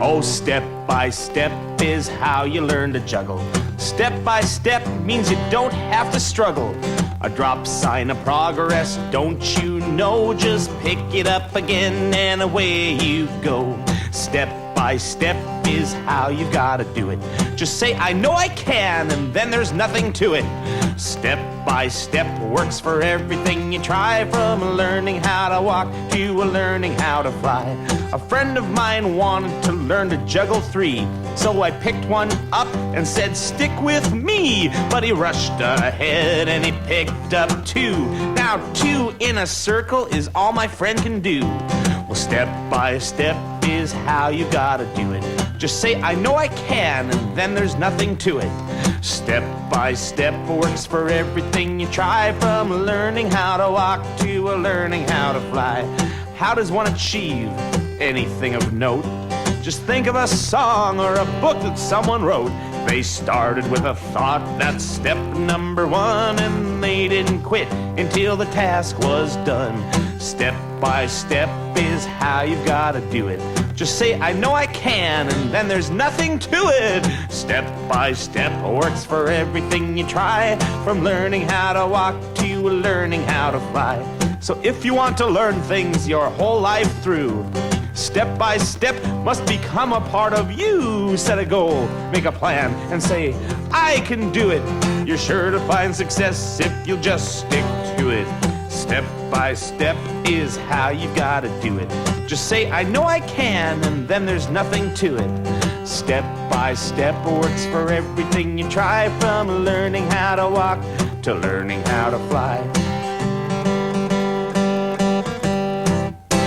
Oh, step by step is how you learn to juggle. Step by step means you don't have to struggle. A drop sign of progress, don't you know? Just pick it up again and away you go. Step by step is how you gotta do it. Just say, I know I can, and then there's nothing to it. Step by step works for everything you try, from learning how to walk to learning how to fly. A friend of mine wanted to learn to juggle 3, so I picked one up and said, stick with me. But he rushed ahead and he picked up 2. Now 2 in a circle is all my friend can do. Well, step by step is how you gotta do it. Just say, I know I can, and then there's nothing to it. Step by step works for everything you try, from learning how to walk to learning how to fly. How does one achieve anything of note? Just think of a song or a book that someone wrote. They started with a thought, that's step number 1, and they didn't quit until the task was done. Step by step is how you've gotta do it. Just say, I know I can, and then there's nothing to it. Step by step works for everything you try, from learning how to walk to learning how to fly. So if you want to learn things your whole life through, step by step must become a part of you. Set a goal, make a plan, and say, I can do it. You're sure to find success if you'll just stick to it. Step by step is how you gotta do it. Just say, I know I can, and then there's nothing to it. Step by step works for everything you try, from learning how to walk to learning how to fly.